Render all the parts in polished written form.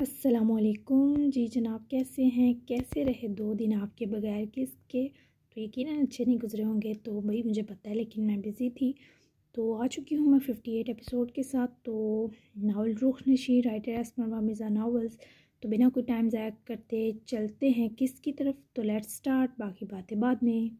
अस्सलामुअलैकुम जी जनाब, कैसे हैं? कैसे रहे 2 दिन आपके बगैर किसके? तो यकीनन अच्छे नहीं गुजरे होंगे, तो भाई मुझे पता है, लेकिन मैं बिज़ी थी। तो आ चुकी हूँ मैं 58 एपिसोड के साथ। तो नावल रुख नशी राइटर एस्मा मिर्ज़ा नावल्स। तो बिना कोई टाइम ज़ाया करते चलते हैं किसकी तरफ। तो लेट्स स्टार्ट, बाकी बातें बाद में।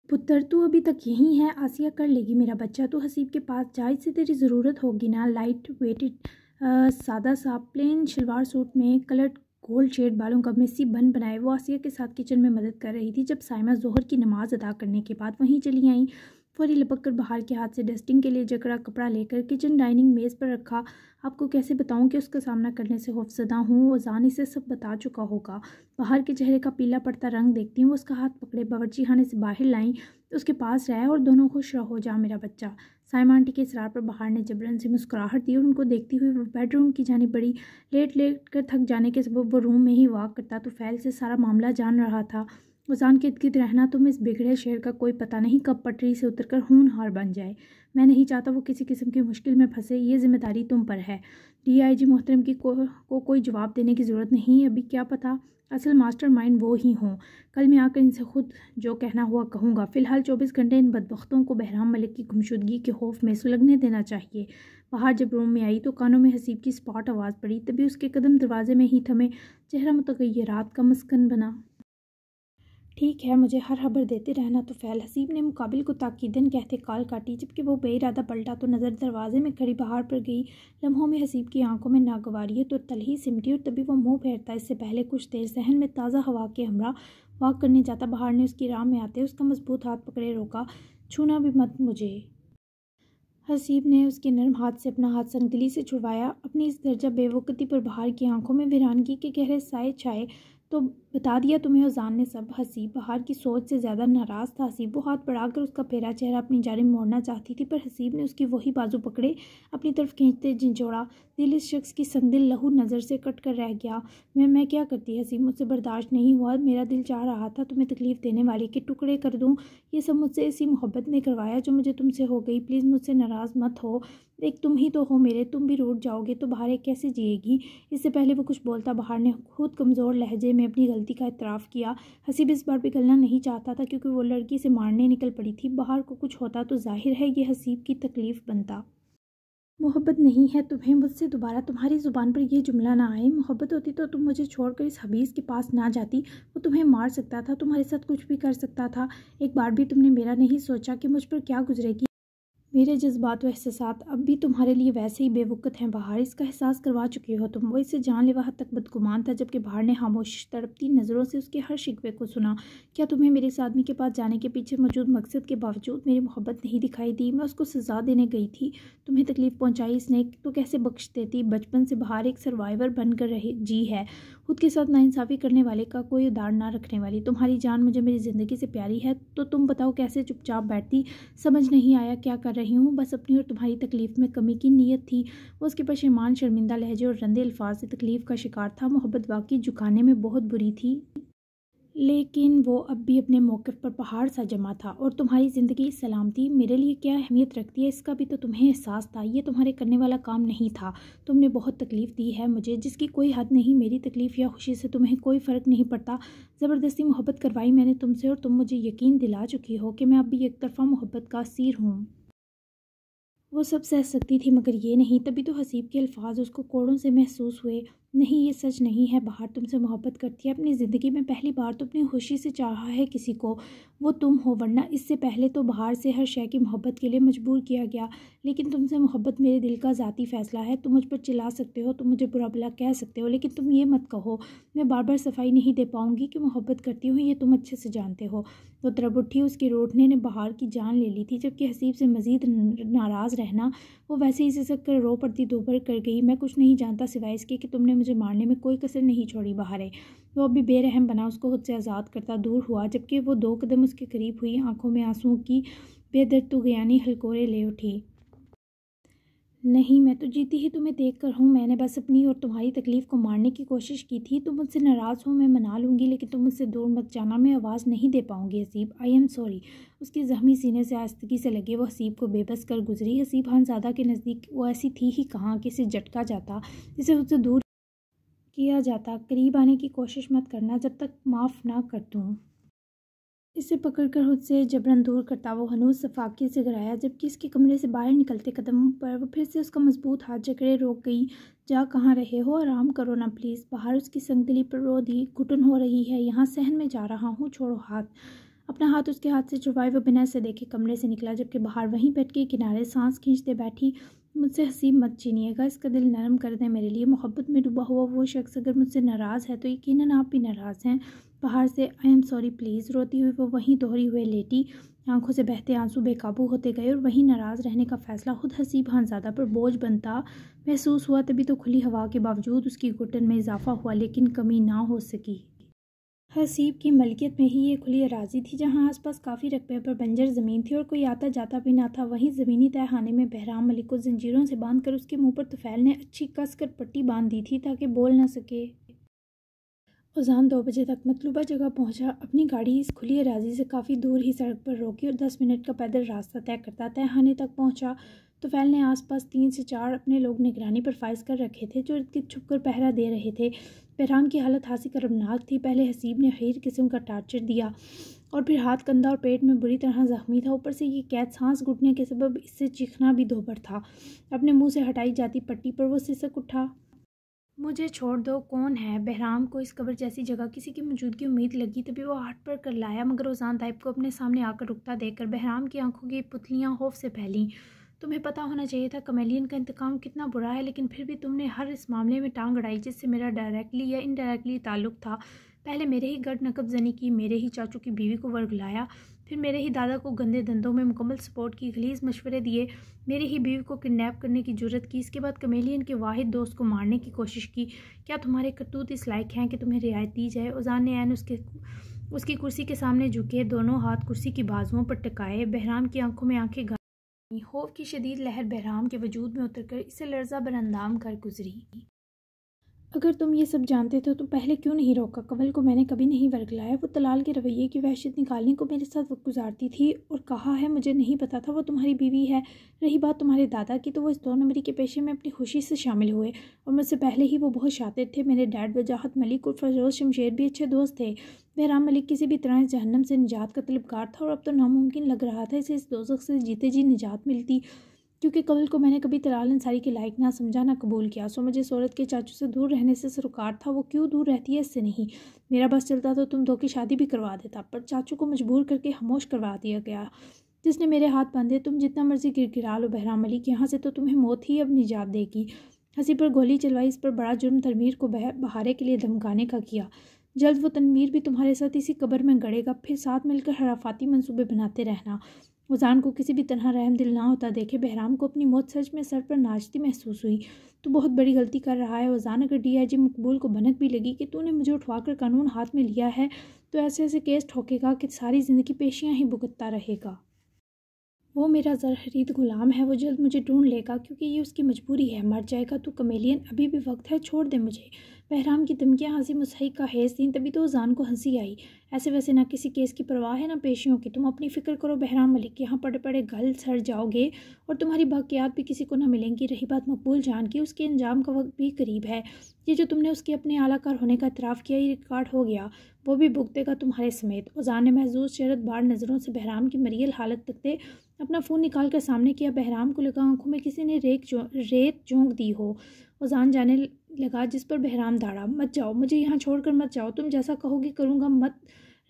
पुत्र तू अभी तक यहीं है, आसिया कर लेगी मेरा बच्चा। तो हसीब के पास जाए से तेरी ज़रूरत होगी ना। लाइट वेटेड सादा सा प्लेन शलवार सूट में कलर्ड गोल्ड शेड बालों का मेसी बन बनाए वो आसिया के साथ किचन में मदद कर रही थी। जब साइमा जोहर की नमाज़ अदा करने के बाद वहीं चली आई, फौरी लपक कर बाहर के हाथ से डस्टिंग के लिए जकड़ा कपड़ा लेकर किचन डाइनिंग मेज़ पर रखा। आपको कैसे बताऊं कि उसका सामना करने से खौफजदा हूँ। वो जान इसे सब बता चुका होगा। बाहर के चेहरे का पीला पड़ता रंग देखती हूँ। उसका हाथ पकड़े बावर्ची खाने से बाहर लाई, उसके पास रहे और दोनों खुश रहो जा मेरा बच्चा। साइमा आंटी के इसरार पर बाहर ने जबरन से मुस्कुराहट दी और उनको देखती हुई वो बेडरूम की जानी बड़ी। लेट लेट कर थक जाने के सबब वो रूम में ही वॉक करता तो फैल से सारा मामला जान रहा था। उजान के इर्द-गिर्द रहना तुम इस बिगड़े शहर का कोई पता नहीं कब पटरी से उतरकर होनहार बन जाए। मैं नहीं चाहता वो किसी किस्म की मुश्किल में फंसे। ये जिम्मेदारी तुम पर है। डीआईजी मोहतरम की को कोई जवाब देने की ज़रूरत नहीं। अभी क्या पता असल मास्टरमाइंड वो ही हों। कल मैं आकर इनसे खुद जो कहना हुआ कहूँगा। फ़िलहाल 24 घंटे इन बदबख्तों को बहराम मलिक की गुमशुदगी के खौफ में सुलगने देना चाहिए। बाहर जब रूम में आई तो कानों में हसीब की स्पॉट आवाज़ पड़ी। तभी उसके कदम दरवाजे में ही थमे। चेहरा मुतगय्यरात का मस्कन बना। ठीक है, मुझे हर खबर देते रहना तो फैल। हसीब ने मुकाबिल को ताकीदन कहते कॉल काटी। जबकि वो बेइरादा पलटा तो नज़र दरवाजे में खड़ी बाहर पर गई। लम्हों में हसीब की आंखों में नागवारियत तो तलही सिमटी और तभी वो मुंह फेरता। इससे पहले कुछ देर सहन में ताज़ा हवा के हमरा वॉक करने जाता। बाहर ने उसकी राह में आते उसका मजबूत हाथ पकड़े रोका। छूना भी मत मुझे। हसीब ने उसके नर्म हाथ से अपना हाथ संगदिली से छुड़वाया। अपनी इस दर्जा बेवकूफ़ी पर बाहर की आंखों में वीरानगी के गहरे साए छाए। तो बता दिया तुम्हें उजान ने सब। हसीब बाहर की सोच से ज़्यादा नाराज़ था। हसीब वो हाथ बढ़ाकर उसका फेरा चेहरा अपनी जानिब मोड़ना चाहती थी, पर हसीब ने उसकी वही बाजू पकड़े अपनी तरफ खींचते झिंझोड़ा। दिल इस शख्स की संगदिल लहू नज़र से कट कर रह गया। मैं क्या करती हसीब, मुझसे बर्दाश्त नहीं हुआ। मेरा दिल चाह रहा था तुम्हें तकलीफ़ देने वाले के टुकड़े कर दूँ। ये सब मुझसे इसी मोहब्बत ने करवाया जो मुझे तुमसे हो गई। प्लीज़ मुझसे नाराज़ मत हो। एक तुम ही तो हो मेरे। तुम भी रूठ जाओगे तो बाहर एक कैसे जिएगी। इससे पहले वो कुछ बोलता बाहर ने खुद कमज़ोर लहजे में अपनी गलती का इतराफ़ किया। हसीब इस बार पिघलना नहीं चाहता था क्योंकि वो लड़की से मारने निकल पड़ी थी। बाहर को कुछ होता तो जाहिर है ये हसीब की तकलीफ़ बनता। मोहब्बत नहीं है तुम्हें मुझसे, दोबारा तुम्हारी ज़ुबान पर यह जुमला ना आए। मोहब्बत होती तो तुम मुझे छोड़कर इस हबीज़ के पास ना जाती। वो तुम्हें मार सकता था, तुम्हारे साथ कुछ भी कर सकता था। एक बार भी तुमने मेरा नहीं सोचा कि मुझ पर क्या गुजरेगी। मेरे जज्बात व एहसासात अब भी तुम्हारे लिए वैसे ही बेवकूफ़ हैं बाहर। इसका एहसास करवा चुकी हो तुम। वो इससे जानलेवा हद तक बदगुमान था। जबकि बाहर ने खामोश तड़पती नज़रों से उसके हर शिकवे को सुना। क्या तुम्हें मेरे इस आदमी के पास जाने के पीछे मौजूद मकसद के बावजूद मेरी मोहब्बत नहीं दिखाई दी? मैं उसको सज़ा देने गई थी। तुम्हें तकलीफ़ पहुँचाई इसने तो कैसे बख्श देती। बचपन से बाहर एक सर्वाइवर बनकर रही जी है। खुद के साथ नाइंसाफ़ी करने वाले का कोई उदार ना रखने वाली। तुम्हारी जान मुझे मेरी ज़िंदगी से प्यारी है तो तुम बताओ कैसे चुपचाप बैठती। समझ नहीं आया क्या कर रही हूँ। बस अपनी और तुम्हारी तकलीफ़ में कमी की नीयत थी। वो उसके पशेमान शर्मिंदा लहजे और रंदे अल्फाज से तकलीफ़ का शिकार था। मोहब्बत वाकई झुकाने में बहुत बुरी थी, लेकिन वो अब भी अपने मौक़िफ़ पर पहाड़ सा जमा था। और तुम्हारी ज़िंदगी सलामती मेरे लिए क्या अहमियत रखती है इसका भी तो तुम्हें एहसास था। ये तुम्हारे करने वाला काम नहीं था। तुमने बहुत तकलीफ़ दी है मुझे जिसकी कोई हद नहीं। मेरी तकलीफ़ या खुशी से तुम्हें कोई फ़र्क नहीं पड़ता। ज़बरदस्ती मोहब्बत करवाई मैंने तुमसे और तुम मुझे यकीन दिला चुकी हो कि मैं अब भी एक तरफ़ा मोहब्बत का असीर हूँ। वो सब सह सकती थी मगर ये नहीं। तभी तो हसीब के अल्फाज उसको कोड़ों से महसूस हुए। नहीं, ये सच नहीं है। बाहर तुमसे मोहब्बत करती है। अपनी ज़िंदगी में पहली बार तो अपनी खुशी से चाहा है किसी को, वो तुम हो। वरना इससे पहले तो बाहर से हर शय की मोहब्बत के लिए मजबूर किया गया। लेकिन तुमसे मोहब्बत मेरे दिल का ज़ाती फ़ैसला है। तुम मुझ पर चिल्ला सकते हो, तुम मुझे बुरा भला कह सकते हो, लेकिन तुम ये मत कहो। मैं बार बार सफाई नहीं दे पाऊँगी कि मोहब्बत करती हूँ, ये तुम अच्छे से जानते हो। वो तरब उठी। उसकी रोटने ने बाहर की जान ले ली थी। जबकि हसीब से मज़ीद नाराज़ रहना वो वैसे ही सिसक कर रो पड़ती दोपहर कर गई। मैं कुछ नहीं जानता सिवाय इसके कि तुमने मुझे मारने में कोई कसर नहीं छोड़ी। बाहर है वो अभी बेरहम बना उसको खुद से आज़ाद करता दूर हुआ। जबकि वो 2 कदम उसके करीब हुई। आंखों में आंसुओं की बेदर्द तो गयानी हलकोरे ले उठी। नहीं, मैं तो जीती ही तुम्हें देख कर हूँ। मैंने बस अपनी और तुम्हारी तकलीफ़ को मारने की कोशिश की थी। तुम मुझसे नाराज़ हो, मैं मना लूँगी, लेकिन तुम मुझसे दूर मत जाना। मैं आवाज़ नहीं दे पाऊँगी हसीब। I am sorry. उसके ज़ख्मी सीने से आस्तगी से लगे वो हसीब को बेबस कर गुजरी। हसीब खानज़ादा के नज़दीक वो ऐसी थी ही कहाँ कि इसे झटका जाता, जिसे उससे दूर किया जाता। करीब आने की कोशिश मत करना जब तक माफ़ ना कर दूँ। इसे पकड़कर खुद से जबरन दूर करता वो हनूज सफाकी से गिराया, जबकि इसके कमरे से बाहर निकलते कदम पर वो फिर से उसका मजबूत हाथ जकड़े रोक गई। जा कहाँ रहे हो, आराम करो ना प्लीज़। बाहर उसकी संगली पर रो दी घुटन हो रही है। यहाँ सहन में जा रहा हूँ, छोड़ो हाथ। अपना हाथ उसके हाथ से छुड़वाए वो बिना से देखे कमरे से निकला, जबकि बाहर वहीं बेड के किनारे सांस खींचते बैठी। मुझसे हसीब मत छीनिएगा, इसका दिल नरम कर दें मेरे लिए। मोहब्बत में डूबा हुआ वो शख्स अगर मुझसे नाराज़ है तो यकीनन आप भी नाराज़ हैं। बाहर से आई एम सॉरी प्लीज़। रोती हुई वो वहीं दोहरी हुए लेटी। आंखों से बहते आंसू बेकाबू होते गए और वहीं नाराज़ रहने का फ़ैसला खुद हसीब खानज़ादा पर बोझ बनता महसूस हुआ। तभी तो खुली हवा के बावजूद उसकी घुटन में इजाफा हुआ, लेकिन कमी ना हो सकी। हसीब की मलकियत में ही ये खुली अराजी थी, जहाँ आसपास काफ़ी रकबे पर बंजर ज़मीन थी और कोई आता जाता भी ना था। वहीं ज़मीनी तहखाने में बहराम मलिक को जंजीरों से बांधकर उसके मुंह पर तुफैल ने अच्छी कसकर पट्टी बांध दी थी ताकि बोल न सके। उज़ान 2 बजे तक मतलूबा जगह पहुंचा। अपनी गाड़ी इस खुली अराजी से काफ़ी दूर ही सड़क पर रोकी और 10 मिनट का पैदल रास्ता तय करता तहखाने तक पहुंचा। तुफैल ने आसपास 3 से 4 अपने लोग निगरानी पर फाइज कर रखे थे, जो इर्द-गिर्द छुपकर पहरा दे रहे थे। बहराम की हालत खासी कर्बनाक थी। पहले हसीब ने खीर किस्म का टार्चर दिया और फिर हाथ, कंधा और पेट में बुरी तरह ज़ख्मी था। ऊपर से ये कैद सांस घुटने के सबब इससे चीखना भी दोबर था। अपने मुंह से हटाई जाती पट्टी पर वो सिसक उठा। मुझे छोड़ दो, कौन है? बहराम को इस कब्र जैसी जगह किसी की मौजूदगी उम्मीद लगी, तभी वो हाथ पर कर लाया, मगर उज़ान ताइब को अपने सामने आकर रुकता देखकर बहराम की आंखों की पुतलियां खौफ से फैलीं। तुम्हें पता होना चाहिए था कमेलियन का इंतकाम कितना बुरा है, लेकिन फिर भी तुमने हर इस मामले में टांग अड़ाई जिससे मेरा डायरेक्टली या इनडायरेक्टली ताल्लुक था। पहले मेरे ही गढ़ नकब जनी की, मेरे ही चाचू की बीवी को वर्गलाया, फिर मेरे ही दादा को गंदे धंधों में मुकम्मल सपोर्ट की, गलीज मशवरे दिए, मेरी ही बीवी को किडनैप करने की जुर्रत की। इसके बाद कमेलियन के वाहिद दोस्त को मारने की कोशिश की। क्या तुम्हारे करतूत इस लायक हैं कि तुम्हें रियायत दी जाए? उज़ान ने ऐन उसकी कुर्सी के सामने झुके, दोनों हाथ कुर्सी की बाजुओं पर टिकाए। बहराम की आंखों में आंखें खौफ की शदीद लहर बहराम के वजूद में उतरकर इसे लर्जा बरअंदाम कर गुजरी। अगर तुम ये सब जानते थे तो पहले क्यों नहीं रोका? कंवल को मैंने कभी नहीं वर्गलाया। वो तलाल के रवैये की वहशत निकालने को मेरे साथ वक्त गुजारती थी और कहा है मुझे नहीं पता था वो तुम्हारी बीवी है। रही बात तुम्हारे दादा की, तो वो इस 2 नंबरी के पेशे में अपनी खुशी से शामिल हुए और मुझसे पहले ही वो बहुत शातिर थे। मेरे डैड वजाहत मलिक और फरोज शमशेर भी अच्छे दोस्त थे। बहराम मलिक किसी भी तरह इस जहन्नम से निजात का तलबगार था और अब तो नामुमकिन लग रहा था इसे इस दोज़ख से जीते जी निजात मिलती, क्योंकि कंवल को मैंने कभी तलाल अंसारी के लायक ना समझा ना कबूल किया। सो मुझे इस औरत के चाचू से दूर रहने से सरोकार था। वो क्यों दूर रहती है इससे नहीं। मेरा बस चलता तो तुम 2 की शादी भी करवा देता, पर चाचू को मजबूर करके खामोश करवा दिया गया, जिसने मेरे हाथ बांधे। तुम जितना मर्जी गिरगिरा लो बहराम मलिक, यहाँ से तो तुम्हें मौत ही अब निजात देगी। हंसी पर गोली चलवाई, इस पर बड़ा जुर्म तनवीर को बहारे के लिए धमकाने का किया। जल्द वो तनवीर भी तुम्हारे साथ इसी कब्र में गड़ेगा, फिर साथ मिलकर हराफाती मंसूबे बनाते रहना। उज़ान को किसी भी तरह रहम दिल ना होता देखे बहराम को अपनी मौत सच में सर पर नाचती महसूस हुई। तो बहुत बड़ी गलती कर रहा है उज़ान। अगर DIG मकबूल को भनक भी लगी कि तूने मुझे उठवाकर कानून हाथ में लिया है, तो ऐसे ऐसे केस ठोकेगा कि सारी ज़िंदगी पेशियां ही भुगतता रहेगा। वो मेरा ज़रहरीद ग़ुलाम है, वो जल्द मुझे ढूंढ लेगा, क्योंकि ये उसकी मजबूरी है। मर जाएगा तो कमेलियन, अभी भी वक्त है, छोड़ दे मुझे। बहराम की धमकियाँ हंसी मुसहक का हेज़ थीं, तभी तो उज़ान को हंसी आई। ऐसे वैसे ना किसी केस की परवाह है ना पेशियों की। तुम अपनी फ़िक्र करो बहराम मलिक, यहाँ पड़े पड़े गल सड़ जाओगे और तुम्हारी बाकियात भी किसी को ना मिलेंगी। रही बात मकबूल जान की, उसके अंजाम का वक्त भी करीब है। ये जो तुमने उसके अपने आलाकार होने का इतराफ़ किया, ये रिकॉर्ड हो गया, वो भी भुगतेगा तुम्हारे समेत। उज़ान ने महजूज शरत बार नज़रों से बहराम की मरियल हालत तकते अपना फ़ोन निकाल कर सामने किया। बहराम को लगा आंखों में किसी ने रेत झोंक दी हो। उज़ान जाने लगा, जिस पर बहराम दाड़ा, मत जाओ, मुझे यहाँ छोड़कर मत जाओ, तुम जैसा कहोगे करूँगा, मत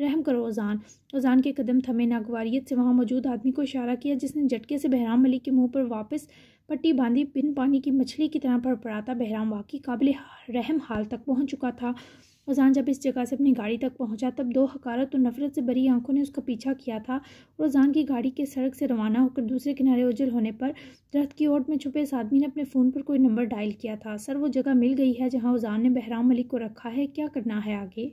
रहम करो उज़ान। उज़ान के कदम थमे। नागवारियत से वहाँ मौजूद आदमी को इशारा किया, जिसने झटके से बहराम मलिक के मुंह पर वापस पट्टी बांधी। बिन पानी की मछली की तरह फड़फड़ाता बहराम वाकई काबिल रहम हाल तक पहुँच चुका था। उज़ान जब इस जगह से अपनी गाड़ी तक पहुंचा, तब 2 हकारत और नफरत से भरी आंखों ने उसका पीछा किया था और उज़ान की गाड़ी के सड़क से रवाना होकर दूसरे किनारे ओझल होने पर दरख्त की ओट में छुपे इस आदमी ने अपने फ़ोन पर कोई नंबर डायल किया था। सर, वो जगह मिल गई है जहां उज़ान ने बहराम मलिक को रखा है, क्या करना है आगे?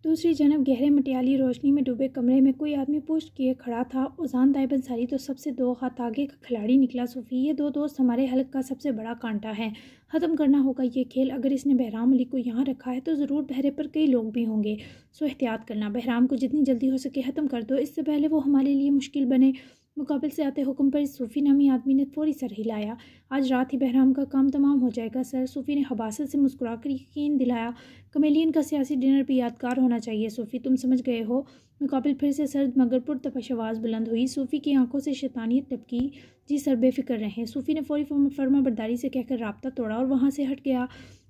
दूसरी जानब गहरे मटियाली रोशनी में डूबे कमरे में कोई आदमी पुष्ट किए खड़ा था। उजान ताइब अंसारी तो सबसे 2 हाथ आगे का खिलाड़ी निकला। सूफी, ये 2 दोस्त हमारे हल्क का सबसे बड़ा कांटा है। ख़त्म करना होगा ये खेल। अगर इसने बहराम अली को यहाँ रखा है तो ज़रूर बहरे पर कई लोग भी होंगे, सो एहतियात करना। बहराम को जितनी जल्दी हो सके ख़त्म कर दो, इससे पहले वो हमारे लिए मुश्किल बने। मुकाबिल से आते हुक्म पर इस सूफ़ी नामी आदमी ने फौरी सर हिलाया। आज रात ही बहराम का काम तमाम हो जाएगा सर। सूफ़ी ने हबासत से मुस्कुराकर यकीन दिलाया। कमेलियन का सियासी डिनर भी यादगार होना चाहिए सूफ़ी, तुम समझ गए हो। मुकाबिल फिर से सर्द मगर पुरतपश आवाज़ बुलंद हुई। सूफ़ी की आंखों से शैतानियत टपकी। जी सर, बेफिक्र रहें। सूफ़ी ने फौरी फर्मा बरदारी से कहकर राब्ता तोड़ा और वहाँ से हट गया।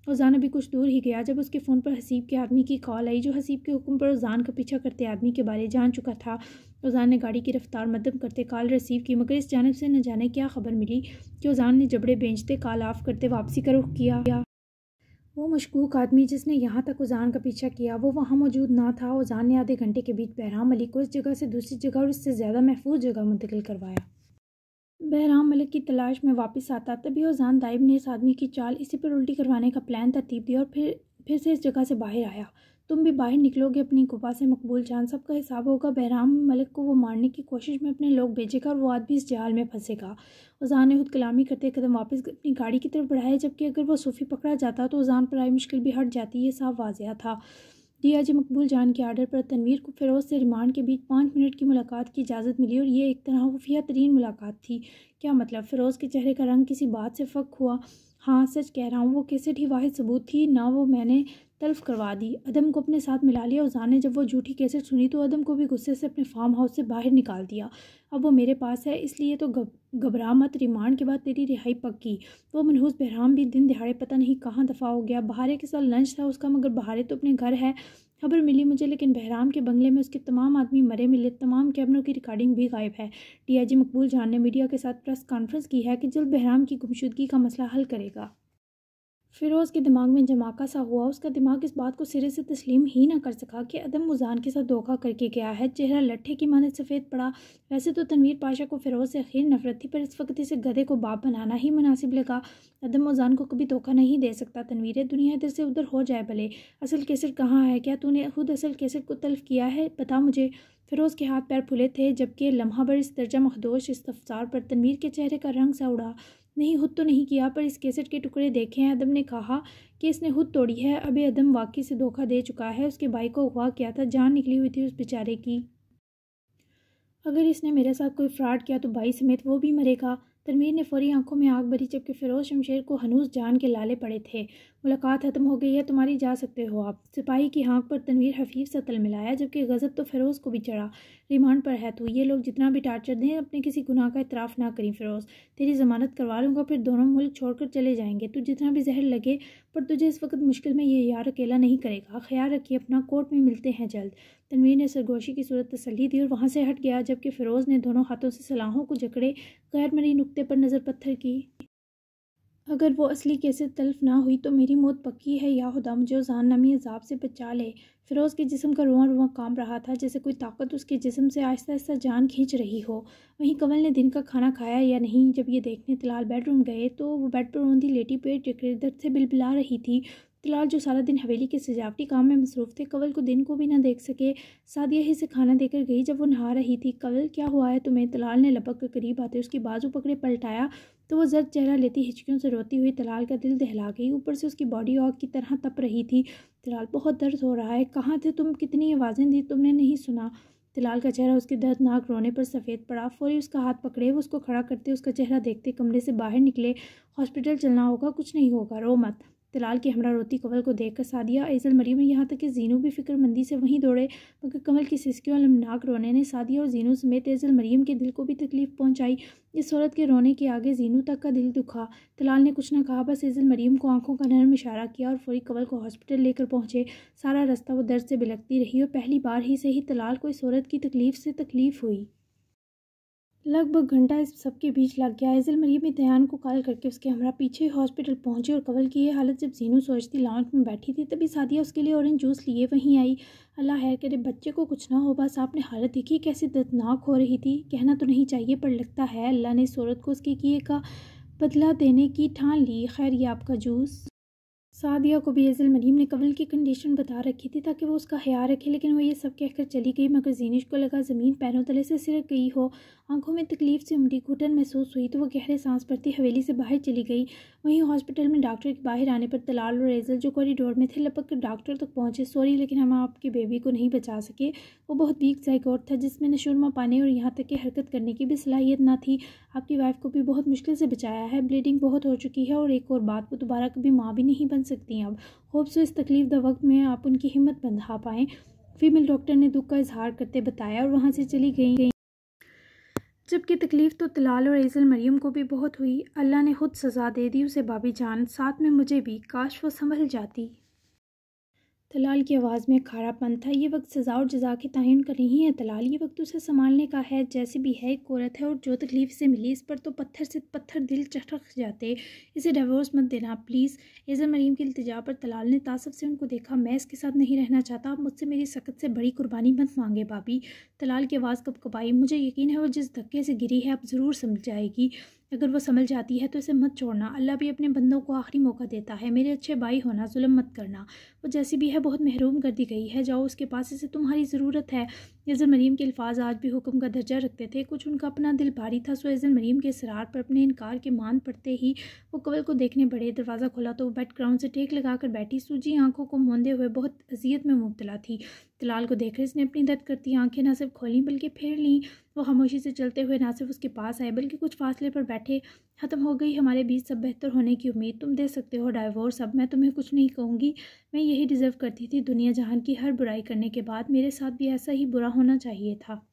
उजान अभी कुछ दूर ही गया जब उसके फ़ोन पर हसीब के आदमी की कॉल आई, जो हसीब के हुक्म पर उजान का पीछा करते आदमी के बारे जान चुका था। उजान ने गाड़ी की रफ्तार मध्यम करते कॉल रिसीव की, मगर इस जानब से न जाने क्या खबर मिली कि उजान ने जबड़े बेचते कॉल ऑफ करते वापसी का रुख किया। वो मशकूक आदमी जिसने यहाँ तक उजान का पीछा किया वो वहाँ मौजूद ना था। उजान ने आधे घंटे के बीच बहराम अली को इस जगह से दूसरी जगह और इससे ज़्यादा महफूज जगह मुंतकिल करवाया। बहराम मलिक की तलाश में वापस आता तभी उजान ताइब ने इस आदमी की चाल इसी पर उल्टी करवाने का प्लान तरतीब दिया और फिर से इस जगह से बाहर आया। तुम भी बाहर निकलोगे अपनी गुफा से मकबूल जान, सबका हिसाब होगा। बहराम मलिक को वो मारने की कोशिश में अपने लोग भेजेगा और वो आदमी इस जाल में फंसेगा। उजान ने खुद कलामी करते कदम वापस अपनी गाड़ी की तरफ बढ़ाए, जबकि अगर वो सूफी पकड़ा जाता तो उजान पर आई मुश्किल भी हट जाती। ये साफ वाजिया था। डीआईजी मकबूल जान के आर्डर पर तनवीर को फिरोज से रिमांड के बीच 5 मिनट की मुलाकात की इजाज़त मिली और ये एक तरह खुफिया तरीन मुलाकात थी। क्या मतलब? फिरोज़ के चेहरे का रंग किसी बात से फ़क हुआ। हाँ, सच कह रहा हूँ, वो कैसेट ही वाहिद सबूत थी ना, वो मैंने तल्फ करवा दी। अदम को अपने साथ मिला लिया। उजान ने जब वो झूठी कैसेट सुनी तो अदम को भी गुस्से से अपने फार्म हाउस से बाहर निकाल दिया। अब वो मेरे पास है, इसलिए तो घबरा मत। रिमांड के बाद तेरी रिहाई पक्की। वो मनहूस बहराम भी दिन दिहाड़े पता नहीं कहाँ दफ़ा हो गया। बहारे के साथ लंच था उसका, मगर बहारे तो अपने घर है। खबर मिली मुझे, लेकिन बहराम के बंगले में उसके तमाम आदमी मरे मिले। तमाम कैमरों की रिकॉर्डिंग भी गायब है। डीआईजी मकबूल जान ने मीडिया के साथ प्रेस कॉन्फ्रेंस की है कि जल्द बहराम की गुमशुदगी का मसला हल करेगा। फिरोज़ के दिमाग में जमाका सा हुआ। उसका दिमाग इस बात को सिरे से तस्लीम ही ना कर सका कि अदम उजान के साथ धोखा करके गया है। चेहरा लट्ठे की माने सफ़ेद पड़ा। वैसे तो तनवीर पाशा को फिरोज़ से आखिर नफरत थी, पर इस वक्त इसे गधे को बाप बनाना ही मुनासिब लगा। अदम उजान को कभी धोखा नहीं दे सकता। तनवीर, दुनिया इधर से उधर हो जाए भले, असल केसर कहाँ है? क्या तूने खुद असल केसर को तल्फ किया है? बता मुझे। फिरोज़ के हाथ पैर फुले थे, जबकि लम्हा भर इस दर्जा मखदोश इस्तफसार पर तनवीर के चेहरे का रंग सा उड़ा। नहीं, खुद तो नहीं किया, पर इस केसेट के टुकड़े देखे हैं। अदम ने कहा कि इसने खुद तोड़ी है। अबे अदम वाकई से धोखा दे चुका है। उसके भाई को अगवा किया था, जान निकली हुई थी उस बेचारे की। अगर इसने मेरे साथ कोई फ्रॉड किया तो भाई समेत वो भी मरेगा। तनवीर ने फौरी आंखों में आग भरी, जबकि फिरोज शमशेर को हनूस जान के लाले पड़े थे। मुलाकात खत्म हो गई है, तुम्हारी जा सकते हो आप। सिपाही की हाँक पर तनवीर हफीफ सा तल मिलाया, जबकि गज़ब तो फिरोज़ को भी चढ़ा। रिमांड पर है तो ये लोग जितना भी टार्चर दें, अपने किसी गुनाह का इतराफ़ ना करें। फिरोज़, तेरी ज़मानत करवा लूँगा, फिर दोनों मुल्क छोड़कर चले जाएंगे। तू जितना भी जहर लगे, पर तुझे इस वक्त मुश्किल में ये यार अकेला नहीं करेगा। ख्याल रखिए अपना, कोर्ट में मिलते हैं जल्द। तनवीर ने सरगोशी की सूरत तसल्ली दी और वहाँ से हट गया, जबकि फिरोज़ ने दोनों हाथों से सलाहों को जकड़े गैर मरी नुक्ते पर नज़र पत्थर की। अगर वो असली कैसे तल्फ ना हुई तो मेरी मौत पक्की है। या खुदा, मुझे उजान नामी अजाब से बचा ले। फिरोज़ के जिस्म का रुआं रुआं कांप रहा था, जैसे कोई ताकत उसके जिस्म से आहिस्ता आहिस्ता जान खींच रही हो। वहीं कंवल ने दिन का खाना खाया या नहीं, जब ये देखने तलाल बेडरूम गए तो वो बेड पर रोंदी लेटी पेट दर्द से बिलबिला रही थी। तलाल, जो सारा दिन हवेली के सजावटी काम में मसरूफ़ थे, कंवल को दिन को भी ना देख सके। सादिया ही से खाना देकर गई जब वो नहा रही थी। कंवल, क्या हुआ है तुम्हें? तलाल ने लपक कर करीब आते उसकी बाजू पकड़े पलटाया तो वो जर्द चेहरा लेती हिचकियों से रोती हुई तलाल का दिल दहला गई। ऊपर से उसकी बॉडी आग की तरह तप रही थी। तलाल, बहुत दर्द हो रहा है। कहाँ थे तुम? कितनी आवाज़ें दी, तुमने नहीं सुना? तलाल का चेहरा उसके दर्दनाक रोने पर सफ़ेद पड़ा। फौरी उसका हाथ पकड़े, वो उसको खड़ा करते उसका चेहरा देखते कमरे से बाहर निकले। हॉस्पिटल चलना होगा, कुछ नहीं होगा, रो मत। तलाल की हमरा रोती कंवल को देखकर सादिया, ऐज़ल, मरीम, यहाँ तक कि जीनू भी फिक्रमंदी से वहीं दौड़े, मगर कंवल की सिसकियों अलमनाक रोने ने सादिया और जीनू समेत ऐज़ल मरीम के दिल को भी तकलीफ़ पहुँचाई। इस औरत के रोने के आगे जीनू तक का दिल दुखा। तलाल ने कुछ न कहा, बस ऐज़ल मरीम को आंखों का नरम इशारा किया और फौरी कंवल को हॉस्पिटल लेकर पहुँचे। सारा रास्ता वो दर्द से बिलखती रही और पहली बार ही से ही तलाल को इस औरत की तकलीफ़ से तकलीफ़ हुई। लगभग घंटा इस सब के बीच लग गया। ऐज़ल मरीम ने दयान को कॉल करके उसके हमरा पीछे हॉस्पिटल पहुंची और कंवल की ये हालत जब जीनू सोचती लाउंज में बैठी थी, तभी सादिया उसके लिए ऑरेंज जूस लिए वहीं आई। अल्लाह खैर करे, बच्चे को कुछ ना हो। बस आपने हालत देखी कैसी दर्दनाक हो रही थी। कहना तो नहीं चाहिए, पर लगता है अल्लाह ने इस औरत को उसके किए का बदला देने की ठान ली। खैर, ये आपका जूस। सादिया को भी एज़िल मरीम ने कवल की कंडीशन बता रखी थी ताकि वो उसका ख्याल रखे, लेकिन वो ये सब कहकर चली गई। मगर ज़ीनिश को लगा ज़मीन पैरों तले से सिरक गई हो। आंखों में तकलीफ से उमड़ी घुटन महसूस हुई तो वो गहरे सांस भरती हवेली से बाहर चली गई। वहीं हॉस्पिटल में डॉक्टर के बाहर आने पर तलाल और एज़िल जो कॉरिडोर में थे लपक कर डॉक्टर तक पहुँचे। सॉरी, लेकिन हम आपकी बेबी को नहीं बचा सके। वो बहुत वीक ज़ायगोट था जिसमें न सुरमा पाने और यहाँ तक कि हरकत करने की भी सलाहियत ना थी। आपकी वाइफ को भी बहुत मुश्किल से बचाया है। ब्लीडिंग बहुत हो चुकी है और एक और बात, वो दोबारा कभी माँ भी नहीं बन सकती। अब होप सो इस तकलीफ द वक्त में आप उनकी हिम्मत बंधा पाएँ, फीमेल डॉक्टर ने दुख का इजहार करते बताया और वहाँ से चली गई। जबकि तकलीफ़ तो तलाल और एज़िल मरियम को भी बहुत हुई। अल्लाह ने खुद सज़ा दे दी उसे भाभी जान, साथ में मुझे भी। काश वो संभल जाती। तलाल की आवाज़ में खारापन था। ये वक्त सज़ा और जज़ा के तयन का नहीं है तलाल, ये वक्त उसे संभालने का है। जैसे भी है एक औरत है और जो तकलीफ़ से मिली इस पर तो पत्थर से पत्थर दिल चटक जाते। इसे डिवोर्स मत देना प्लीज़। एज़िल मरीम की इल्तिजा पर तलाल ने तासफ से उनको देखा। मैं इसके साथ नहीं रहना चाहता। आप मुझसे मेरी सख्त से बड़ी कुर्बानी मत मांगे भाभी। तलाल की आवाज़ कपकपाई। मुझे यकीन है वो जिस धक्के से गिरी है अब ज़रूर समझ जाएगी। अगर वो संभल जाती है तो इसे मत छोड़ना। अल्लाह भी अपने बंदों को आखिरी मौका देता है। मेरे अच्छे भाई होना, जुल्म मत करना। वो जैसी भी है बहुत महरूम कर दी गई है। जाओ उसके पास, इसे तुम्हारी ज़रूरत है। एज़िल मरीम के अल्फाज आज भी हुक्म का दर्जा रखते थे। कुछ उनका अपना दिल भारी था। सो एज़िल मरीम के इसरार पर अपने इनकार के मान पड़ते ही वो कवल को देखने बढ़े। दरवाज़ा खोला तो वो बेड ग्राउंड से टेक लगाकर बैठी सूजी आंखों को मूंदे हुए बहुत अजियत में मुब्तला थी। तलाल को देखकर इसने अपनी दर्द करती आंखें न सिर्फ खोलीं बल्कि फेर लीं। वो खामोशी से चलते हुए ना सिर्फ उसके पास आए बल्कि कुछ फासले पर बैठे। ख़त्म हो गई हमारे बीच सब बेहतर होने की उम्मीद। तुम दे सकते हो डाइवोर्स। अब मैं तुम्हें कुछ नहीं कहूँगी। मैं यही डिज़र्व करती थी। दुनिया जहान की हर बुराई करने के बाद मेरे साथ भी ऐसा ही बुरा होना चाहिए था।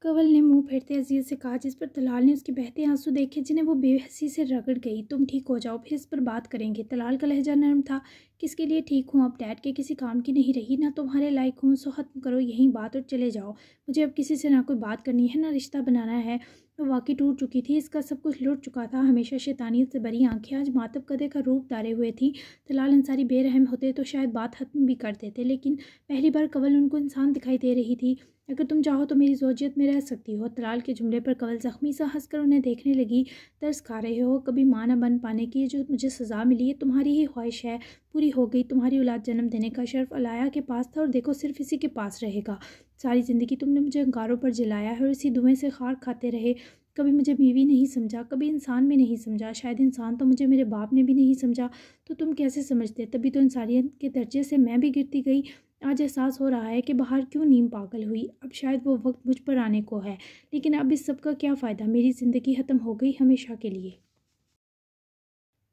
कवल ने मुंह फेरते अजीज से कहा, जिस पर तलाल ने उसके बहते आंसू देखे जिन्हें वो बेहसी से रगड़ गई। तुम ठीक हो जाओ, फिर इस पर बात करेंगे। तलाल का लहजा नरम था। किसके लिए ठीक हूँ? अब डैड के किसी काम की नहीं रही, ना तुम्हारे लायक हूँ। सो खत्म करो यही बात और चले जाओ। मुझे अब किसी से ना कोई बात करनी है ना रिश्ता बनाना है। वो वाकई टूट चुकी थी। इसका सब कुछ लुट चुका था। हमेशा शैतानियत से भरी आंखें आज मातब कदे का रूप धारे हुए थी। तलाल अंसारी बेरहम होते तो शायद बात खत्म भी कर देते, लेकिन पहली बार कवल उनको इंसान दिखाई दे रही थी। अगर तुम चाहो तो मेरी ज़ौजियत में रह सकती हो। तलाल के जुमले पर कवल ज़ख्मी सा हंसकर उन्हें देखने लगी। तरस खा रहे हो कभी माँ न बन पाने की? जो मुझे सज़ा मिली है तुम्हारी ही ख्वाहिश है, पूरी हो गई। तुम्हारी औलाद जन्म देने का शर्फ अलाया के पास था और देखो सिर्फ इसी के पास रहेगा। सारी ज़िंदगी तुमने मुझे अंगारों पर जलाया है और इसी धुएं से खाक खाते रहे। कभी मुझे बीवी नहीं समझा, कभी इंसान भी नहीं समझा। शायद इंसान तो मुझे मेरे बाप ने भी नहीं समझा, तो तुम कैसे समझते? तभी तो इंसानियत के दर्जे से मैं भी गिरती गई। आज एहसास हो रहा है कि बाहर क्यों नीम पागल हुई। अब शायद वो वक्त मुझ पर आने को है, लेकिन अब इस सब का क्या फ़ायदा? मेरी ज़िंदगी ख़त्म हो गई हमेशा के लिए।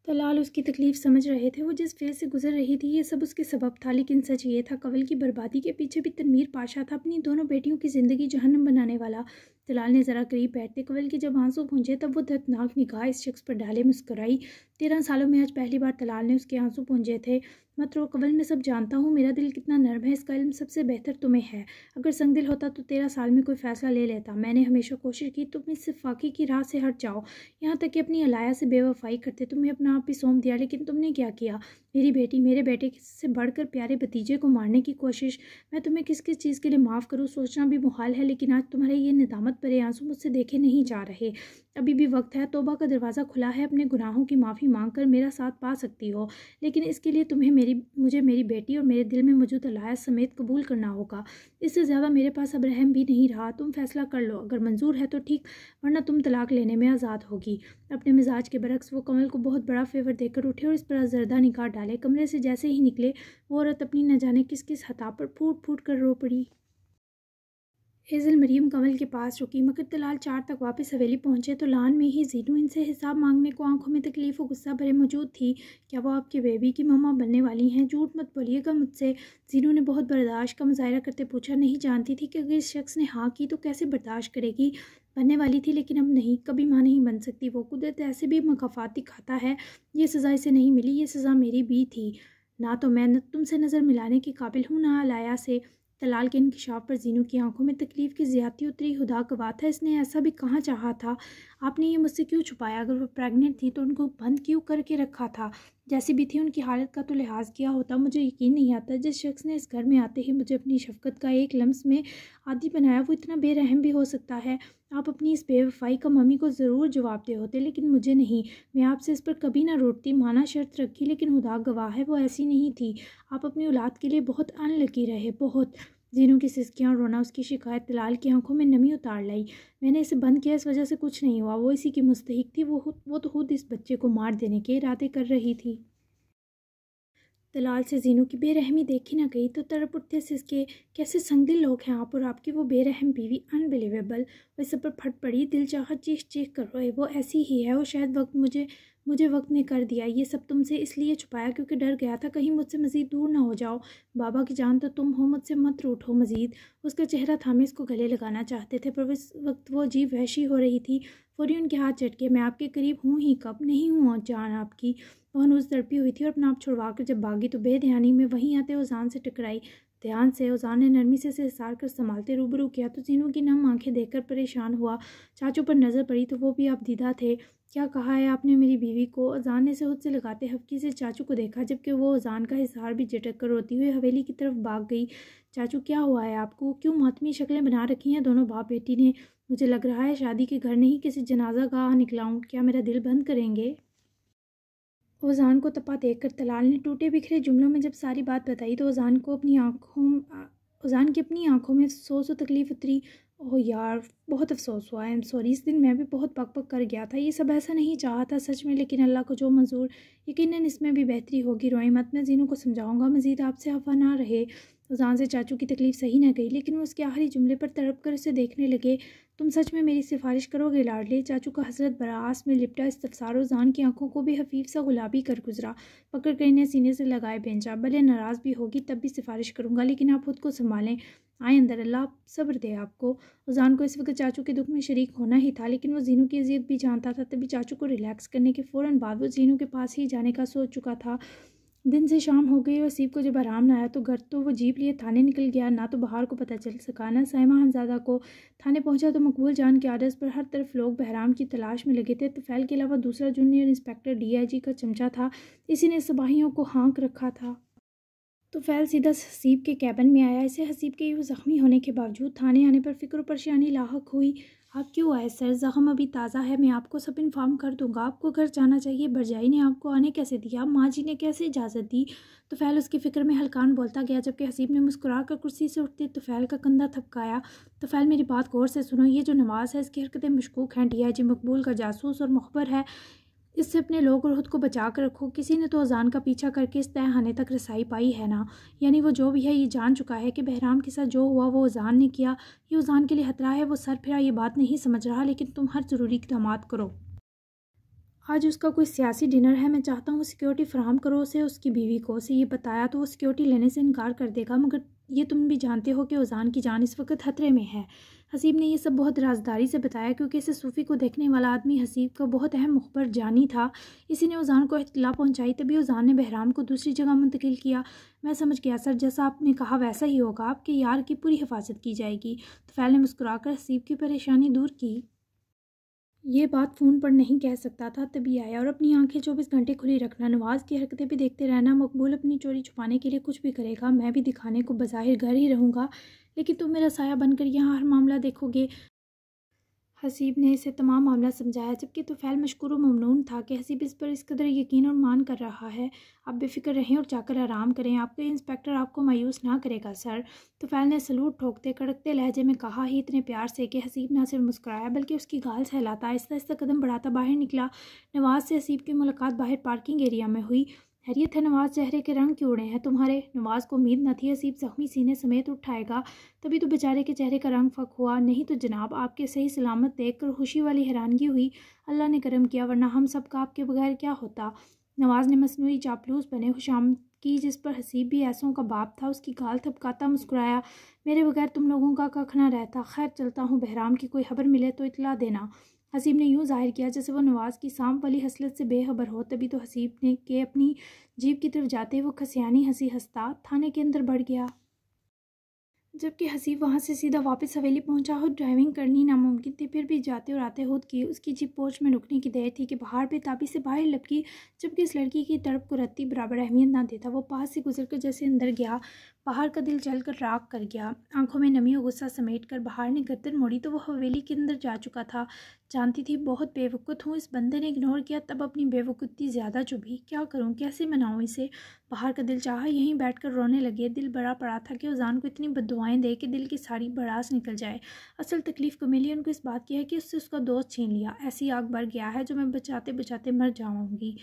तलाल उसकी तकलीफ़ समझ रहे थे। वो जिस फेज़ से गुजर रही थी ये सब उसके सबब था, लेकिन सच ये था कवल की बर्बादी के पीछे भी तनवीर पाशा था, अपनी दोनों बेटियों की ज़िंदगी जहन्नम बनाने वाला। तलाल ने ज़रा करीब बैठते कवल की जब आंसू पूंजे तब वो दर्दनाक निगाह इस शख्स पर डाले मुस्कुराई। 13 सालों में आज पहली बार तलाल ने उसके आंसू पूंजे थे। मत रो कवल, मैं सब जानता हूँ। मेरा दिल कितना नर्म है इसका इल्म सबसे बेहतर तुम्हें है। अगर संग दिल होता तो 13 साल में कोई फ़ैसला ले लेता। मैंने हमेशा कोशिश की तुम इस फाकी की राह से हट जाओ, यहाँ तक कि अपनी अलाया से बेवफाई करते तुम्हें अपना आप ही सौंप दिया, लेकिन तुमने क्या किया? मेरी बेटी, मेरे बेटे से बढ़कर प्यारे भतीजे को मारने की कोशिश। मैं तुम्हें किस किस चीज़ के लिए माफ़ करूँ सोचना भी मुहाल है, लेकिन आज तुम्हारे ये निदामत भरे आंसू मुझसे देखे नहीं जा रहे। अभी भी वक्त है, तौबा का दरवाज़ा खुला है। अपने गुनाहों की माफ़ी मांग कर मेरा साथ पा सकती हो, लेकिन इसके लिए तुम्हें मुझे मेरी बेटी और मेरे दिल में मौजूद अलाया समेत कबूल करना होगा। इससे ज़्यादा मेरे पास अब रहम भी नहीं रहा। तुम फैसला कर लो, अगर मंजूर है तो ठीक, वरना तुम तलाक लेने में आज़ाद होगी। अपने मिजाज के बरक्स वो कमल को बहुत बड़ा फेवर देकर उठे और इस पर जरदा निकाल डाले। कमरे से जैसे ही निकले वो औरत अपनी न जाने किस किस हता पर फूट फूट कर रो पड़ी। एज़िल मरीम कमल के पास रुकी, मगर तलाल 4 तक वापस हवेली पहुंचे तो लान में ही जीनू इनसे हिसाब मांगने को आंखों में तकलीफ और गुस्सा भरे मौजूद थी। क्या वो आपकी बेबी की मम्मा बनने वाली हैं? झूठ मत बोलिएगा मुझसे। जीनू ने बहुत बर्दाश्त का मुजाहरा करते पूछा। नहीं जानती थी कि अगर इस शख्स ने हाँ की तो कैसे बर्दाश्त करेगी। बनने वाली थी लेकिन अब नहीं, कभी माँ नहीं बन सकती। वो कुदरत ऐसे भी मकाफात दिखाता है। ये सज़ा इसे नहीं मिली, ये सज़ा मेरी भी थी। ना तो मैं तुमसे नज़र मिलाने के काबिल हूँ ना अलाया से। तलाल के इंकिशाफ पर जीनू की आंखों में तकलीफ़ की ज़्यादती उतरी। खुदा गवाह था, इसने ऐसा भी कहाँ चाहा था। आपने ये मुझसे क्यों छुपाया? अगर वो प्रेग्नेंट थी तो उनको बंद क्यों करके रखा था? जैसी भी थी उनकी हालत का तो लिहाज किया होता। मुझे यकीन नहीं आता जिस शख्स ने इस घर में आते ही मुझे अपनी शफ़क़त का एक लम्स में आदी बनाया वो इतना बेरहम भी हो सकता है। आप अपनी इस बेवफाई का मम्मी को ज़रूर जवाब दे होते, लेकिन मुझे नहीं। मैं आपसे इस पर कभी ना रोती, माना शर्त रखी, लेकिन खुदा गवाह है वो ऐसी नहीं थी। आप अपनी औलाद के लिए बहुत अनलकी रहे, बहुत। जीनू की सिसकियाँ और रोना उसकी शिकायत तलाल की आंखों में नमी उतार लाई। मैंने इसे बंद किया, इस वजह से कुछ नहीं हुआ। वो इसी की मुस्तहिक थी। वो तो खुद इस बच्चे को मार देने के इरादे कर रही थी। तलाल से जीनू की बेरहमी देखी ना गई तो तड़प उठते सिसके, कैसे संगदिल लोग हैं आप और आपकी वो बेरहम बीवी, अनबिलीवेबल। वो सब पर फट पड़ी, दिल चाहा चीख चीख कर रोए। वो ऐसी ही है, वो शायद मुझे वक्त ने कर दिया। ये सब तुमसे इसलिए छुपाया क्योंकि डर गया था कहीं मुझसे मज़ीद दूर ना हो जाओ। बाबा की जान तो तुम हो, मुझसे मत रूठो मज़ीद। उसका चेहरा थामे इसको गले लगाना चाहते थे, पर इस वक्त वो अजीब वहशी हो रही थी। फौरी उनके हाथ झटके। मैं आपके करीब हूँ ही कब, नहीं हूँ जान आपकी। वो हनूज तड़पी हुई थी और अपना आप छुड़वा कर जब भागी तो बेध्यानी में वहीं आते ओजान से टकराई। ध्यान से ओजान ने नरमी से इसार कर संभालते रूबरू किया तो जीनू की नम आंखें देखकर परेशान हुआ। चाचू पर नज़र पड़ी तो वो भी अब दीदा थे। क्या कहा है आपने मेरी बीवी को? अजान ने खुद से लगाते हफ्की से चाचू को देखा, जबकि वो अजान का इजहार भी झटक कर रोती हुई हवेली की तरफ भाग गई। चाचू क्या हुआ है आपको? क्यों मातमी शक्लें बना रखी हैं दोनों बाप बेटी ने? मुझे लग रहा है शादी के घर नहीं किसी जनाजा गाह निकलाऊं। क्या मेरा दिल बंद करेंगे? ओजान को तपा देखकर तलाल ने टूटे बिखरे जुमलों में जब सारी बात बताई तो ओजान की अपनी आंखों में अफसोस और तकलीफ उतरी। ओह यार, बहुत अफसोस हुआ। I am sorry. इस दिन मैं भी बहुत पक पक कर गया था। ये सब ऐसा नहीं चाहा था सच में, लेकिन अल्लाह को जो मंजूर। यकीनन इसमें भी बेहतरी होगी। रोई मत, मैं जीनू को समझाऊंगा, मजीद आपसे हवा ना रहे। ओजान से चाचू की तकलीफ सही न गई, लेकिन वो उसके आखिरी जुमले पर तड़प कर उसे देखने लगे। तुम सच में मेरी सिफारिश करोगे लाडले? चाचू का हसरत बरास में लिपटा इस्तफसार ओजान की आंखों को भी हफीफ सा गुलाबी कर गुजरा। पकड़ कर इन्हें सीने से लगाए बेंचा। भले नाराज़ भी होगी तब भी सिफारिश करूंगा, लेकिन आप खुद को संभालें। आए अंदर, अल्लाह सब्र दे आपको। ओजान को इस वक्त चाचू के दुख में शरीक होना ही था, लेकिन वो जीनू की अजियत भी जानता था। तभी चाचू को रिलैक्स करने के फ़ौरन बाद वो जीनू के पास ही जाने का सोच चुका था। दिन से शाम हो गई और सीप को जब आराम ना आया तो घर तो वो जीप लिए थाने निकल गया। ना तो बाहर को पता चल सका, ना साइमा हंजादा को। थाने पहुंचा तो मकबूल जान के आर्डर्स पर हर तरफ लोग बहराम की तलाश में लगे थे। तुफैल के अलावा दूसरा जूनियर इंस्पेक्टर DIG का चमचा था, इसी ने सिपाहियों को हाँक रखा था। तो फैल सीधा हसीब के कैबिन में आया। इसे हसीब के यूँ ज़ख्मी होने के बावजूद थाने आने पर फ़िक्र परेशानी लाहक हुई। आप क्यों आए सर? ज़ख्म अभी ताज़ा है, मैं आपको सब इन्फॉर्म कर दूंगा। आपको घर जाना चाहिए। भरजाई ने आपको आने कैसे दिया? माँ जी ने कैसे इजाज़त दी? तो फैल उसकी फ़िक्र में हल्कान बोलता गया, जबकि हसीब ने मुस्कुरा कर कुर्सी से उठते तो फैल का कंधा थपकाया। तो फैल मेरी बात गौर से सुनो। ये जो नवाज़ है इसकी हरकतें मशकूक हैं। DIG मकबूल का जासूस और मुखबर है। इससे अपने लोग और खुद को बचा कर रखो। किसी ने तो अजान का पीछा करके इस तहखाने तक रसाई पाई है ना। यानी वो जो भी है ये जान चुका है कि बहराम के साथ जो हुआ वो अजान ने किया। ये अजान के लिए खतरा है। वो सर फिरा ये बात नहीं समझ रहा, लेकिन तुम हर ज़रूरी इक़दाम करो। आज उसका कोई सियासी डिनर है। मैं चाहता हूँ सिक्योरिटी फराहम करो उसे। उसकी बीवी को उसे ये बताया तो वो सिक्योरिटी लेने से इनकार कर देगा, मगर ये तुम भी जानते हो कि ओजान की जान इस वक्त खतरे में है। हसीब ने यह सब बहुत राजदारी से बताया, क्योंकि इसे सूफ़ी को देखने वाला आदमी हसीब का बहुत अहम मुखबर जानी था। इसी ने ओजान को इत्तला पहुंचाई। तभी ओजान ने बहराम को दूसरी जगह मुंतकिल किया। मैं समझ गया सर, जैसा आपने कहा वैसा ही होगा। आपके यार की पूरी हिफाजत की जाएगी। तो फैल ने मुस्कुराकर हसीब की परेशानी दूर की। ये बात फ़ोन पर नहीं कह सकता था, तभी आया। और अपनी आंखें 24 घंटे खुली रखना, नवाज़ की हरकतें भी देखते रहना। मकबूल अपनी चोरी छुपाने के लिए कुछ भी करेगा। मैं भी दिखाने को बज़ाहिर घर ही रहूँगा, लेकिन तुम मेरा साया बनकर यहाँ हर मामला देखोगे। हसीब ने इसे तमाम मामला समझाया, जबकि तुफैल मशकूर ममनून था कि हसीब इस पर इस कदर यकीन और मान कर रहा है। आप बेफिक्र रहें और जाकर आराम करें। आपके इंस्पेक्टर आपको मायूस ना करेगा सर। तुफैल ने सलूट ठोकते कड़कते लहजे में कहा, ही इतने प्यार से कि हसीब ना सिर्फ मुस्कुराया बल्कि उसकी गाल सहलाता आहिस्ता आहिस्ता कदम बढ़ाता बाहर निकला। नवाज़ से हसीब की मुलाकात बाहर पार्किंग एरिया में हुई। हैरियत है नवाज़, चेहरे के रंग क्यों उड़े हैं तुम्हारे? नवाज़ को उम्मीद न थी हसीब ज़ख्मी सीने समेत उठाएगा, तभी तो बेचारे के चेहरे का रंग फक हुआ। नहीं तो जनाब, आपके सही सलामत देखकर खुशी वाली हैरानगी हुई। अल्लाह ने करम किया, वरना हम सब का आपके बगैर क्या होता। नवाज़ ने मसनूई चापलूस बने खुशाम की, जिस पर हसीब भी ऐसों का बाप था, उसकी गाल थपकाता मुस्कुराया। मेरे बगैर तुम लोगों का कख ना रहता। खैर चलता हूँ, बहराम की कोई खबर मिले तो इतला देना। हसीब ने यूँ जाहिर किया जैसे वो नवाज़ की सांप वाली हसलत से बेखबर हो। तभी तो हसीब ने के अपनी जीप की तरफ जाते वो खसियानी हंसी हंसता थाने के अंदर बढ़ गया। जबकि हसीब वहाँ से सीधा वापस हवेली पहुंचा हो। ड्राइविंग करनी नामुमकिन थी, फिर भी जाते और आते खुद की उसकी जीप पोर्च में रुकने की देर थी कि बाहर बेताबी से बाहर लपकी। जबकि इस लड़की की तड़प को रत्ती बराबर अहमियत ना देता, वो पास से गुजर कर जैसे अंदर गया, बाहर का दिल जल कर राख कर गया। आंखों में नमी और गुस्सा समेट कर बाहर ने गर्दन मोड़ी तो वो हवेली के अंदर जा चुका था। जानती थी बहुत बेवकूफ़ हूँ, इस बंदे ने इग्नोर किया, तब अपनी बेवकूफ़ी ज़्यादा चुभी। क्या करूँ, कैसे मनाऊँ इसे। बाहर का दिल चाहा यहीं बैठकर रोने लगे। दिल बड़ा पड़ा था कि उजान को इतनी बद्दुआएं दे कि दिल की सारी भड़ास निकल जाए। असल तकलीफ़ कमेलियन को इस बात की है कि उससे उसका दोस्त छीन लिया। ऐसी आग भर गया है जो मैं बचाते बचाते मर जाऊंगी।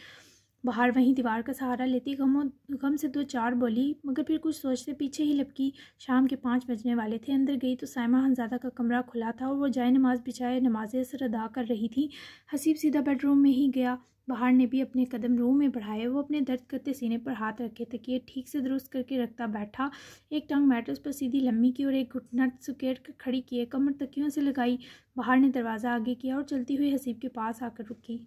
बाहर वहीं दीवार का सहारा लेती गम से 2-4 बोली, मगर फिर कुछ सोचते पीछे ही लपकी। शाम के 5 बजने वाले थे। अंदर गई तो साइमा हंजादा का कमरा खुला था और वो जाए नमाज बिछाए नमाज असर अदा कर रही थी। हसीब सीधा बेडरूम में ही गया। बाहर ने भी अपने कदम रूम में बढ़ाए। वो अपने दर्द करते सीने पर हाथ रखे, तकिए ठीक से दुरुस्त करके रखता बैठा। एक टांग मैट्रेस पर सीधी लम्बी की और एक घुटना सुकेट कर खड़ी किए, कमर तकियों से लगाई। बाहर ने दरवाज़ा आगे किया और चलती हुई हसीब के पास आकर रुकी।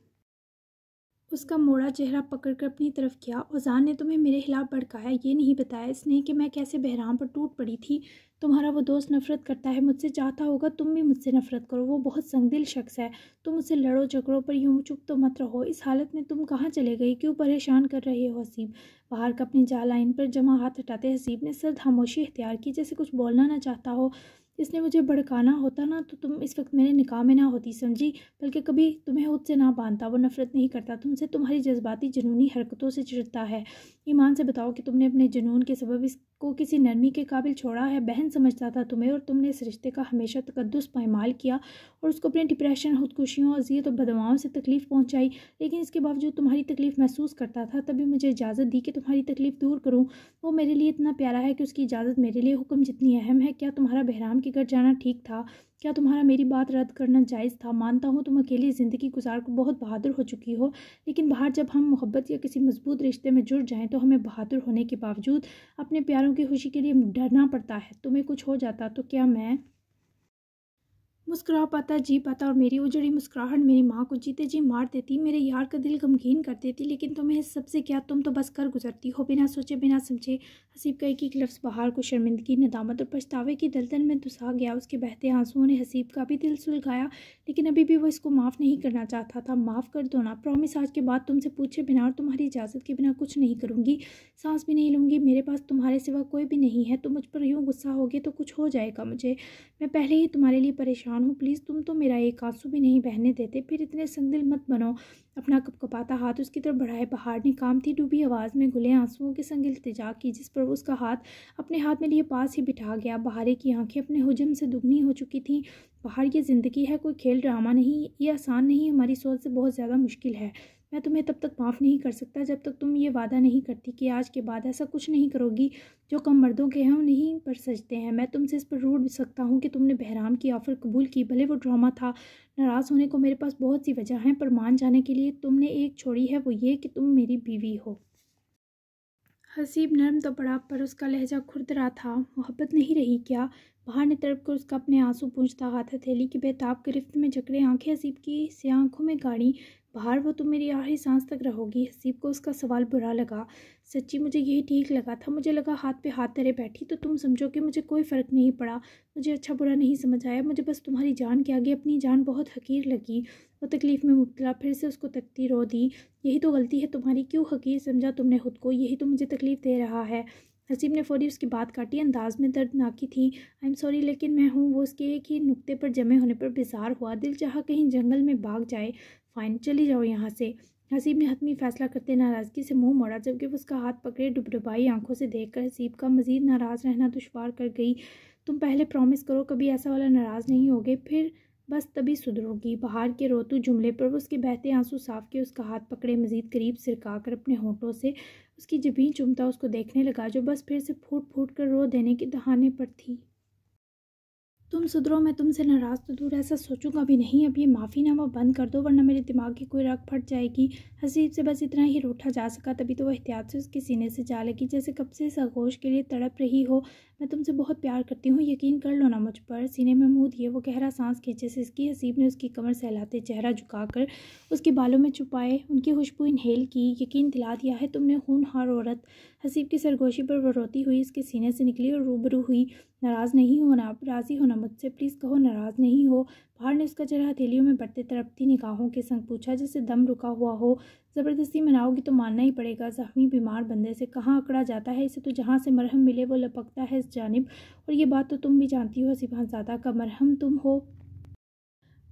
उसका मोड़ा चेहरा पकड़कर अपनी तरफ किया। औजान ने तुम्हें मेरे खिलाफ भड़काया, ये नहीं बताया इसने कि मैं कैसे बहराम पर टूट पड़ी थी। तुम्हारा वो दोस्त नफरत करता है मुझसे, चाहता होगा तुम भी मुझसे नफरत करो। वो बहुत संगदिल शख्स है। तुम उससे लड़ो झगड़ो, पर यूं चुप तो मत रहो। इस हालत में तुम कहाँ चले गई, क्यों परेशान कर रहे हो हसीब। बाहर का अपनी जा लाइन पर जमा हाथ हटाते हसीब ने सर्द खामोशी इख्तियार की, जैसे कुछ बोलना ना चाहता हो। इसने मुझे भड़काना होता ना तो तुम इस वक्त मेरे निकाह में ना होती, समझी। बल्कि कभी तुम्हें खुद से ना बांधता। वो नफरत नहीं करता तुमसे, तुम्हारी जज्बाती जुनूनी हरकतों से चिढ़ता है। ईमान से बताओ कि तुमने अपने जुनून के सबब इसको किसी नरमी के काबिल छोड़ा है। बहन समझता था तुम्हें और तुमने इस रिश्ते का हमेशा तकद्दुस पायमाल किया और उसको अपने डिप्रेशन, खुदकुशियों, अजियत और बदवाओं से तकलीफ़ पहुँचाई। लेकिन इसके बावजूद तुम्हारी तकलीफ़ महसूस करता था, तभी मुझे इजाज़त दी कि तुम्हारी तकलीफ़ दूर करूँ। वो मेरे लिए इतना प्यारा है कि उसकी इजाज़त मेरे लिए हुक्म जितनी अहम है। क्या तुम्हारा बहराम के घर जाना ठीक था? क्या तुम्हारा मेरी बात रद्द करना जायज़ था? मानता हूँ तुम अकेली ज़िंदगी गुजार कर बहुत बहादुर हो चुकी हो, लेकिन बाहर जब हम मोहब्बत या किसी मजबूत रिश्ते में जुड़ जाएं तो हमें बहादुर होने के बावजूद अपने प्यारों की खुशी के लिए डरना पड़ता है। तुम्हें कुछ हो जाता तो क्या मैं मुस्कुरा पाता, जी पाता, और मेरी उजड़ी मुस्कुराहट मेरी माँ को जीते जी मार देती, मेरे यार का दिल गमगीन कर देती। लेकिन तुम्हें इस सबसे क्या, तुम तो बस कर गुजरती हो, बिना सोचे बिना समझे। हसीब का एक लफ्ज़ बाहर को शर्मिंदगी, नदामत और पछतावे की दलदल में दुसा गया। उसके बहते आंसुओं ने हसीब का भी दिल सुलगाया, लेकिन अभी भी वो इसको माफ़ नहीं करना चाहता था। माफ़ कर दो ना, प्रॉमिस आज के बाद तुमसे पूछे बिना और तुम्हारी इजाज़त के बिना कुछ नहीं करूँगी, सांस भी नहीं लूँगी। मेरे पास तुम्हारे सिवा कोई भी नहीं है। तुम मुझ पर यूँ गुस्सा होगे तो कुछ हो जाएगा मुझे। मैं पहले ही तुम्हारे लिए परेशान हूँ। प्लीज़ तुम तो मेरा एक आंसू भी नहीं बहने देते, फिर इतने संगदिल मत बनो। अपना कपकपाता हाथ उसकी तरफ बढ़ाए। बाहर ने काम थी डूबी आवाज़ में घुले आंसुओं के संग इल्तिजा की, जिस पर उसका हाथ अपने हाथ में लिए पास ही बिठा गया। बहारे की आंखें अपने हुजम से दुगनी हो चुकी थीं। बाहर ये ज़िंदगी है, कोई खेल ड्रामा नहीं। ये आसान नहीं, हमारी सोच से बहुत ज़्यादा मुश्किल है। मैं तुम्हें तब तक माफ़ नहीं कर सकता जब तक तुम ये वादा नहीं करती कि आज के बाद ऐसा कुछ नहीं करोगी जो कम मर्दों के हैं नहीं पर सजते हैं। मैं तुमसे इस पर रूठ सकता हूँ कि तुमने बहराम की ऑफ़र कबूल की, भले वो ड्रामा था। नाराज़ होने को मेरे पास बहुत सी वजह हैं, पर मान जाने के लिए तुमने एक छोड़ी है, वो ये कि तुम मेरी बीवी हो। हसीब नर्म तो पड़ा, पर उसका लहजा खुरदरा था। मोहब्बत नहीं रही क्या? बाहर ने तड़प कर उसका अपने आंसू पूंछता हाथ हथेली की बेताब गिरफ्त में जकड़े आंखें हसीब की से आंखों में गाड़ी। बाहर वो तुम मेरी आखिरी सांस तक रहोगी। हसीब को उसका सवाल बुरा लगा। सच्ची मुझे यही ठीक लगा था। मुझे लगा हाथ पे हाथ धरे बैठी तो तुम समझो कि मुझे कोई फ़र्क नहीं पड़ा। मुझे अच्छा बुरा नहीं समझ आया। मुझे बस तुम्हारी जान के आगे अपनी जान बहुत हकीर लगी। वो तकलीफ़ में मुब्तला फिर से उसको तकती रो दी। यही तो गलती है तुम्हारी, क्यों हकीर समझा तुमने खुद को? यही तो मुझे तकलीफ़ दे रहा है। हसीब ने फौरी उसकी बात काटी, अंदाज में दर्दनाकी थी। आई एम सॉरी, लेकिन मैं हूँ। वो उसके एक ही नुक्ते पर जमे होने पर बेजार हुआ। दिल चाहा कहीं जंगल में भाग जाए। फ़ाइन, चली जाओ यहाँ से। हसीब ने हतमी फ़ैसला करते नाराज़गी से मुंह मोड़ा, जबकि वो उसका हाथ पकड़े डुबडुबाई आंखों से देखकर हसीब का मज़ीद नाराज़ रहना दुश्वार कर गई। तुम पहले प्रॉमिस करो कभी ऐसा वाला नाराज़ नहीं होगे, फिर बस तभी सुधरोगी। बाहर के रोतू जुमले पर वो उसके बहते आंसू साफ के उसका हाथ पकड़े मज़ीद करीब सिरका कर अपने होठों से उसकी जबीन चूमता उसको देखने लगा, जो बस फिर से फूट फूट कर रो देने के दहाने पर थी। तुम सुधरो, मैं तुमसे नाराज़ तो दूर ऐसा सोचूंगा भी नहीं। अब ये माफ़ीनामा बंद कर दो वरना मेरे दिमाग की कोई रग फट जाएगी। हसीब से बस इतना ही रूठा जा सका, तभी तो वह एहतियात से उसके सीने से जा लगी जैसे कब से इस आगोश के लिए तड़प रही हो। मैं तुमसे बहुत प्यार करती हूँ, यकीन कर लो ना मुझ पर। सीने में मुँह दिए वो गहरा सांस खींचे से इसकी। हसीब ने उसकी कमर सहलाते चेहरा झुकाकर उसके बालों में छुपाए उनकी खुशबू इनहेल की। यकीन दिला दिया है तुमने, होनहार औरत। हसीब की सरगोशी पर वो रोती हुई इसके सीने से निकली और रूबरू हुई। नाराज़ नहीं होना, राज़ी होना मुझसे, प्लीज़ कहो नाराज़ नहीं हो। बाहर ने उसका चेहरा हथेलियों में बढ़ते तड़पती निगाहों के संग पूछा जैसे दम रुका हुआ हो। ज़बरदस्ती मनाओगी तो मानना ही पड़ेगा। ज़ख्मी बीमार बंदे से कहाँ अकड़ा जाता है, इसे तो जहाँ से मरहम मिले वो लपकता है इस जानिब। और ये बात तो तुम भी जानती हो, हसीबानज़ादा का मरहम तुम हो।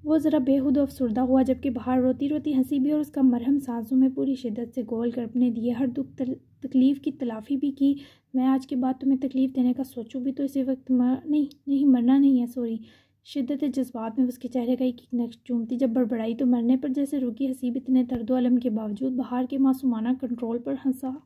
वो ज़रा बेहूद अफसुर्दा हुआ जबकि बाहर रोती रोती हंसी भी और उसका मरहम सांसों में पूरी शिद्दत से गोल करने दिए। हर दुख तकलीफ़ की तलाफ़ी भी की। मैं आज के बाद तुम्हें तकलीफ़ देने का सोचूं भी तो इसी वक्त नहीं मरना नहीं है, सॉरी। शिद्दत जज्बात में उसके चेहरे का एक नक्श चूमती जब बड़बड़ाई तो मरने पर जैसे रुकी। हसीब इतने दर्दो अलम के बावजूद बाहर के मासूमाना कंट्रोल पर हंसा।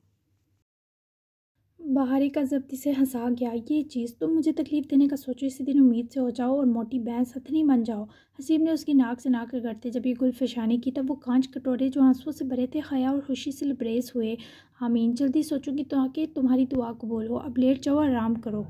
बाहरी का ज़ब्ती से हंसा गया। ये चीज़ तुम मुझे तकलीफ़ देने का सोचो, इसी दिन उम्मीद से हो जाओ और मोटी बैंस हथनी बन जाओ। हसीब ने उसकी नाक से नाक रगड़ते जब ये गुलफशानी की तब वो कांच कटोरे जो आंसुओं से भरे थे हया और खुशी से लबरेज हुए। आमीन, जल्दी सोचूंगी तो आके तुम्हारी दुआ कबूल हो। अब लेट जाओ, आराम करो।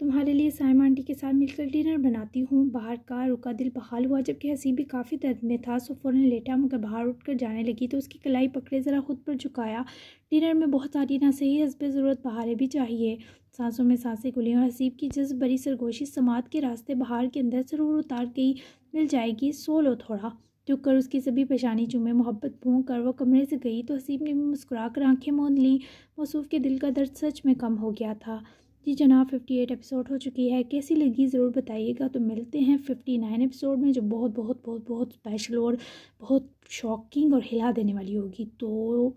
तुम्हारे लिए साइमा आंटी के साथ मिलकर डिनर बनाती हूँ। बाहर का रुका दिल बहाल हुआ जबकि हसीब भी काफ़ी दर्द में था। सो फ़ौरन लेटा मगर बाहर उठकर जाने लगी तो उसकी कलाई पकड़े ज़रा खुद पर झुकाया। डिनर में बहुत सारी ना सही हस्बे ज़रूरत बहारें भी चाहिए। सांसों में सांसें खुली और हसीब की जज्ब भरी सरगोशी समात के रास्ते बाहर के अंदर ज़रूर उतार गई। मिल जाएगी, सो लो थोड़ा। चुप कर उसकी सभी पेशानी चूमे मोहब्बत भूं कर वो कमरे से गई तो हसीब ने भी मुस्कुरा कर आंखें मूंद ली। मौसूफ के दिल का दर्द सच में कम हो गया था। जी जनाब, 58 एपिसोड हो चुकी है। कैसी लगी ज़रूर बताइएगा। तो मिलते हैं 59 एपिसोड में जो बहुत बहुत बहुत बहुत स्पेशल और बहुत शॉकिंग और हिला देने वाली होगी। तो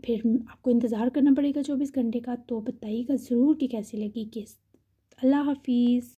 फिर आपको इंतज़ार करना पड़ेगा 24 घंटे का। तो बताइएगा ज़रूर कि कैसी लगी। किस अल्लाह हाफिज़।